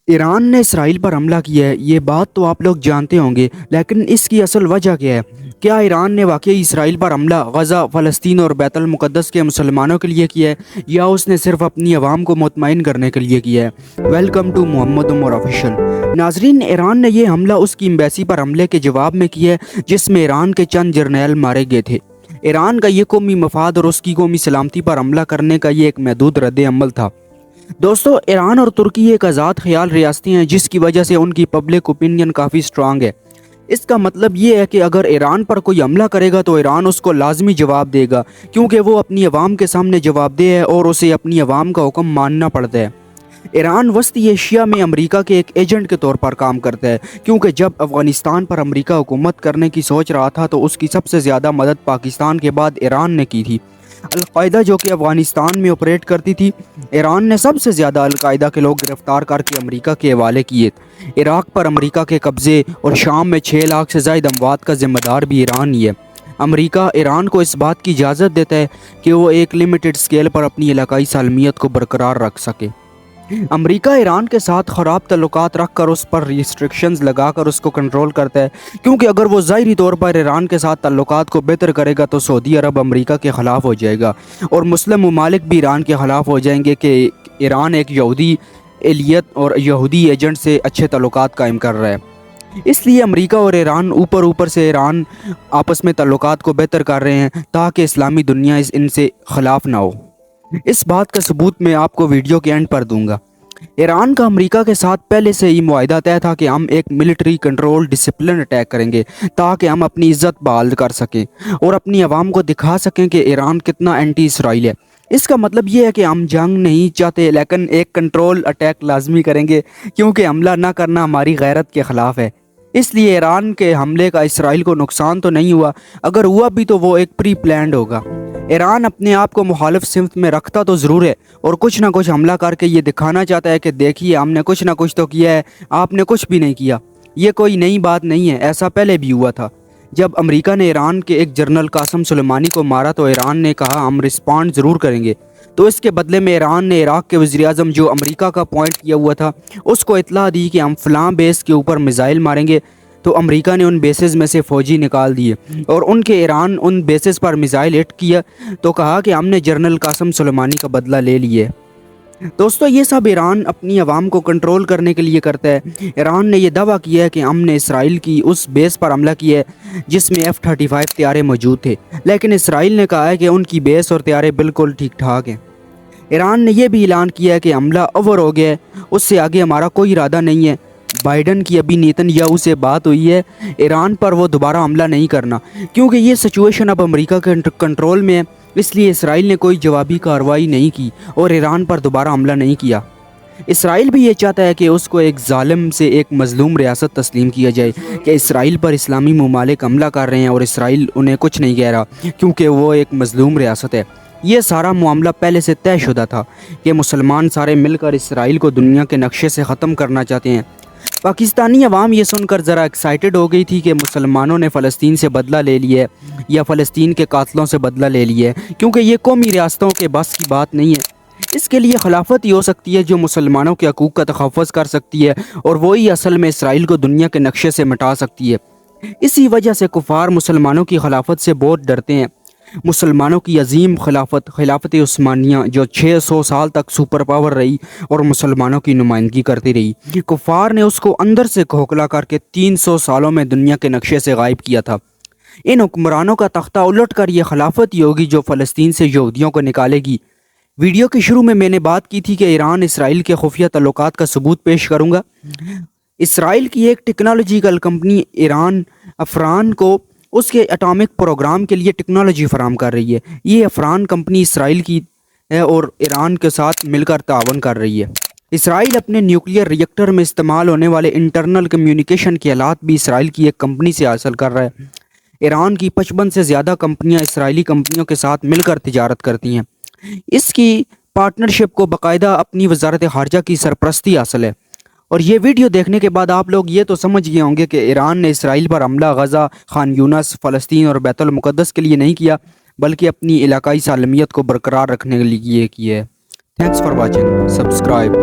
Iran ने Israel पर हमला किया है, ये बात तो आप लोग जानते होंगे, लेकिन इसकी असल वजह क्या है? क्या ईरान ने वाकई इसराइल पर हमला गज़ा, फ़लस्तीन और बैतुल मुक़द्दस के मुसलमानों के लिए किया है, या उसने सिर्फ अपनी आवाम को मुतमईन करने के लिए किया है? Welcome to Mohammad Umar official. नाजरीन, ईरान ने यह हमला उसकी एम्बेसी पर हमले के जवाब में किया है, जिसमें ईरान के चंद जर्नैल मारे गए थे। ईरान का ये कौमी मफाद और उसकी कौमी सलामती पर हमला करने का ये एक महदूद रद्द अमल था। दोस्तों, ईरान और तुर्की एक आज़ाद ख्याल रियासतें हैं, जिसकी वजह से उनकी पब्लिक ओपिनियन काफ़ी स्ट्रांग है। इसका मतलब ये है कि अगर ईरान पर कोई हमला करेगा तो ईरान उसको लाजमी जवाब देगा, क्योंकि वो अपनी आवाम के सामने जवाबदेह है और उसे अपनी आवाम का हुक्म मानना पड़ता है। ईरान वस्ती एशिया में अमेरिका के एक एजेंट के तौर पर काम करता है, क्योंकि जब अफ़गानिस्तान पर अमेरिका हुकूमत करने की सोच रहा था तो उसकी सबसे ज़्यादा मदद पाकिस्तान के बाद ईरान ने की थी। अलकायदा जो कि अफ़गानिस्तान में ऑपरेट करती थी, ईरान ने सबसे ज़्यादा अलकायदा के लोग गिरफ़्तार करके अमेरिका के हवाले किए। इराक़ पर अमेरिका के कब्ज़े और शाम में 6 लाख से ज़ायद अमवात का ज़िम्मेदार भी ईरान ही है। अमेरिका ईरान को इस बात की इजाज़त देता है कि वो एक लिमिटेड स्केल पर अपनी इलाकाई सालमियत को बरकरार रख सके। अमेरिका ईरान के साथ ख़राब तल्लुकात रख कर उस पर रिस्ट्रिक्शंस लगा कर उसको कंट्रोल करता है, क्योंकि अगर वो ज़ाहिरी तौर पर ईरान के साथ तल्लुकात को बेहतर करेगा तो सऊदी अरब अमेरिका के ख़िलाफ़ हो जाएगा और मुस्लिम ममालिक भी ईरान के ख़िलाफ़ हो जाएंगे कि ईरान एक यहूदी एलियत और यहूदी एजेंट से अच्छे तल्लुकात कायम कर रहा है। इसलिए अमेरिका और ईरान ऊपर से ईरान आपस में तल्लुकात को बेहतर कर रहे हैं, ताकि इस्लामी दुनिया इनसे ख़िलाफ़ ना हो। इस बात का सबूत मैं आपको वीडियो के एंड पर दूंगा। ईरान का अमेरिका के साथ पहले से ही मुआहिदा तय था कि हम एक मिलिट्री कंट्रोल डिसिप्लिन अटैक करेंगे, ताकि हम अपनी इज्जत बहाल कर सकें और अपनी आवाम को दिखा सकें कि ईरान कितना एंटी इसराइल है। इसका मतलब ये है कि हम जंग नहीं चाहते, लेकिन एक कंट्रोल अटैक लाजमी करेंगे, क्योंकि हमला ना करना हमारी गैरत के ख़िलाफ़ है। इसलिए ईरान के हमले का इसराइल को नुकसान तो नहीं हुआ, अगर हुआ भी तो वो एक प्री प्लान्ड होगा। ईरान अपने आप को मुखालिफ सिमत में रखता तो ज़रूर है और कुछ ना कुछ हमला करके ये दिखाना चाहता है कि देखिए हमने कुछ ना कुछ तो किया है, आपने कुछ भी नहीं किया। ये कोई नई बात नहीं है, ऐसा पहले भी हुआ था। जब अमेरिका ने ईरान के एक जनरल कासिम सुलेमानी को मारा तो ईरान ने कहा हम रिस्पॉन्ड ज़रूर करेंगे, तो इसके बदले में ईरान ने इराक़ के वज़ीर-ए-आज़म जो अमेरिका का पॉइंट किया हुआ था उसको इत्तला दी कि हम फ़लाँ बेस के ऊपर मिज़ाइल मारेंगे। तो अमेरिका ने उन बेसेस में से फ़ौजी निकाल दिए और ईरान उन बेसेस पर मिज़ाइल हिट किया, तो कहा कि हमने जनरल कासिम सुलेमानी का बदला ले लिया। दोस्तों, ये सब ईरान अपनी आवाम को कंट्रोल करने के लिए करता है। ईरान ने यह दावा किया है कि हमने इसराइल की उस बेस पर हमला किया है जिसमें F-35 तैयारे मौजूद थे, लेकिन इसराइल ने कहा है कि उनकी बेस और तैयारे बिल्कुल ठीक ठाक हैं। ईरान ने यह भी ऐलान किया है कि हमला ओवर हो गया है, उससे आगे हमारा कोई इरादा नहीं है। बाइडन की अभी नेतन्याहू से बात हुई है, ईरान पर वो दोबारा हमला नहीं करना, क्योंकि ये सिचुएशन अब अमेरिका के कंट्रोल में है। इसलिए इसराइल ने कोई जवाबी कार्रवाई नहीं की और ईरान पर दोबारा हमला नहीं किया। इसराइल भी ये चाहता है कि उसको एक जालिम से एक मजलूम रियासत तस्लीम किया जाए कि इसराइल पर इस्लामी ममालिक हमला कर रहे हैं और इसराइल उन्हें कुछ नहीं कह रहा, क्योंकि वो एक मजलूम रियासत है। ये सारा मामला पहले से तयशुदा था कि मुसलमान सारे मिलकर इसराइल को दुनिया के नक्शे से ख़त्म करना चाहते हैं। पाकिस्तानी अवाम ये सुनकर ज़रा एक्साइटेड हो गई थी कि मुसलमानों ने फ़लस्तीन से बदला ले लिया है या फ़लस्तीन के कातलों से बदला ले लिया है, क्योंकि ये कौमी रियासतों के बस की बात नहीं है। इसके लिए खिलाफत ही हो सकती है जो मुसलमानों के हकूक़ का तहफ़्फ़ुज़ कर सकती है, और वही असल में इसराइल को दुनिया के नक्शे से मिटा सकती है। इसी वजह से कुफ़ार मुसलमानों की खिलाफत से बहुत डरते हैं। मुसलमानों की अजीम खिलाफत उस्मानिया जो 600 साल तक सुपर पावर रही और मुसलमानों की नुमाइंदगी करती रही, कुफ़ार ने उसको अंदर से खोखला करके 300 सालों में दुनिया के नक्शे से गायब किया था। इन हुक्मरानों का तख्ता उलट कर ये खिलाफत ही होगी जो फ़लस्तीन से यहूदियों को निकालेगी। वीडियो के शुरू में मैंने बात की थी कि ईरान इसराइल के खुफिया तल्लुकात का सबूत पेश करूँगा। इसराइल की एक टेक्नोलॉजिकल कंपनी ईरान अफरान को उसके एटॉमिक प्रोग्राम के लिए टेक्नोलॉजी फराम कर रही है। ये अफरान कंपनी इसराइल की है और ईरान के साथ मिलकर तावन कर रही है। इसराइल अपने न्यूक्लियर रिएक्टर में इस्तेमाल होने वाले इंटरनल कम्युनिकेशन के आलात भी इसराइल की एक कंपनी से हासिल कर रहा है। ईरान की 55 से ज़्यादा कंपनियां इसराइली कंपनियों के साथ मिलकर तिजारत करती हैं। इसकी पार्टनरशिप को बाकायदा अपनी वजारत ख़ारजा की सरपरस्ती हासिल है। और ये वीडियो देखने के बाद आप लोग ये तो समझ गए होंगे कि ईरान ने इसराइल पर हमला गज़ा, खान यूनस, फ़लस्तीन और बैतुल मुक़द्दस के लिए नहीं किया, बल्कि अपनी इलाकाई सालमियत को बरकरार रखने के लिए किया है। Thanks for watching, subscribe.